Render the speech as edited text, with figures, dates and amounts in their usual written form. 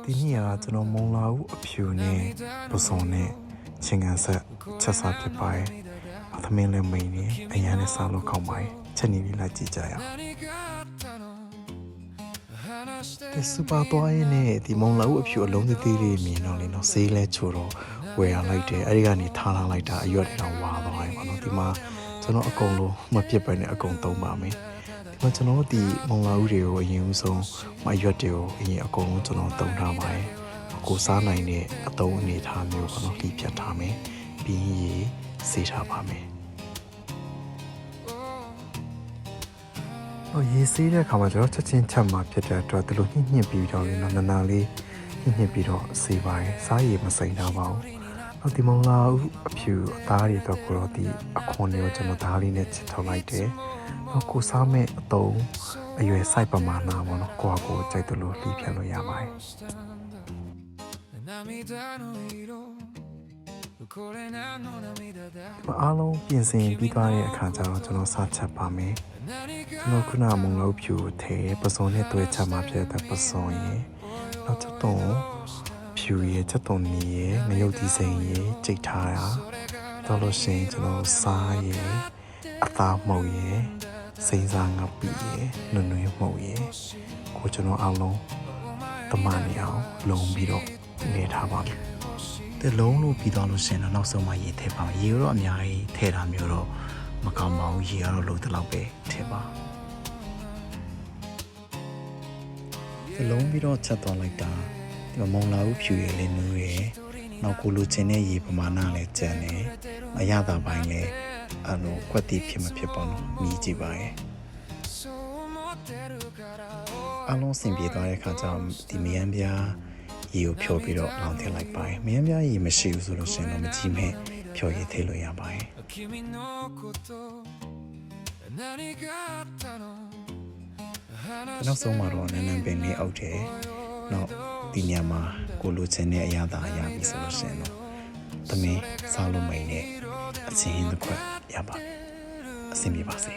ဒီနေ့ကကျွန်တော်မုံလာဦးအဖြူနဲ့ပစုံနဲ့ချင်းကန်ဆက်ချက်စားဖြစ်ပါတယ်။သမင်းလည်းမိန်နေအရန်နဲ့စားလို့ကောင်းပါတယ်။ချက်နေပြီးလိုက်ကြည့်ကြရအောင်။ဒီစူပါသွားရင်းနဲ့ဒီမုံလာဦးအဖြူအလုံးသေးသေးလေးမြင်တော့လေနော်ဈေးလဲချိုတော့ဝယ်ရလိုက်တယ်။အဲဒီကနေထားလာလိုက်တာအရွက်တွေတော့ဝါသွားတယ်ပေါ့နော်။ဒီမှာကျွန်တော်အကုန်လုံးမပြစ်ပဲနဲ့အကုန်သုံးပါမယ်။ဒီမှာကျွန်တော်ဒီမုံလာဦးတွေကိုအရင်ဦးဆုံးမရွက်တွေကိုအရင်အကုန်လုံးကျွန်တော်သုံးထားပါတယ်။ကိုစားနိုင်တဲ့အသုံးအနေထားမျိုးပေါ့နော်ဒီဖြတ်ထားမယ်။ပြီးရင်စေးထားပါမယ်။ရေစေးတဲ့အခါမှာကျွန်တော်ချက်ချင်းချက်မှာဖြစ်တဲ့အတွက်ဒီလိုညှစ်ပြီးတော့လေနော်နာလေးညှစ်ပြီးတော့စေးပါတယ်။စားရည်မစိမ့်တော့ပါဘူး။ဒီမုံလာဦးအဖြူအသားတွေတော့ကိုတော့ဒီအခွန်တွေကိုကျွန်တော်ဓာတ်လေးနဲ့ချစ်ထုတ်လိုက်တယ်။နောက်ကိုစားမဲ့အတုံးအရွယ်စိုက်ပမာဏပေါ့နော်ကိုကိုကြိုက်တယ်လို့လှီးဖြတ်လို့ရပါတယ်။အားလုံးပြင်ဆင်ပြီးသွားတဲ့အခါကျတော့ကျွန်တော်စချက်ပါမယ်။ကျွန်တော်ခုနမုံလာဦးဖြူထဲပစုံနဲ့တွဲချက်မှာဖြစ်တဲ့ပစုံရယ်နောက်ချက်တော့ဖြူရယ်ချက်တုံနီရယ်ငရုတ်ဒီစိန်ရယ်ကြိတ်ထားတာတော့လို့ရှိရင်ကျွန်တော်စားရယ်အသားမှုတ်ရယ်စိန်စားငါပီရယ်နွနွေးမှုတ်ရယ်ကိုကျွန်တော်အောင်လုံးတမန်နေအောင်လုံပြီးတော့နေထားပါမယ်တဲ့လုံးလို့ပြီးသွားလို့ရှိရင်တော့နောက်ဆုံးမှရေထည့်ပါမယ်ရေတော့အများကြီးထည့်တာမျိုးတော့မကောင်းပါဘူးရေကတော့လိုတဲ့လောက်ပဲထည့်ပါဒီလုံးပြီးတော့ချက်သွားလိုက်တာဒီမုံလာဦးဖြူရည်လေးနူးရယ်နောက်ကိုလိုချင်တဲ့ရေပမာဏလည်းကျန်တယ်အရသာပိုင်းလည်းကွက်တီးဖြစ်မဖြစ်ပေါ့နော်မြည်ကြည့်ပါရဲ့အလုံးစင်ပြေသွားတဲ့အခါကျတော့ဒီမယမ်းပြားရေကိုဖြောပြီးတော့လောင်ထည့်လိုက်ပါရဲ့မယမ်းပြားရေမရှိဘူးဆိုလို့ရှိရင်တော့မကြည့်မဲ့ဖြော်ရည်ထည့်လို့ရပါရဲ့နောက်ဆုံးမှာတော့နန်းနန်းပင်လေးအောက်တယ်နောက်ဒီညမှာကိုလိုချင်တဲ့အရာသာရပြီဆိုလို့ရှိရင်တော့သမင်းစားလို့မိန်နဲ့အချင်းတစ်ခွက်ရပါအဆင်ပြေပါစေ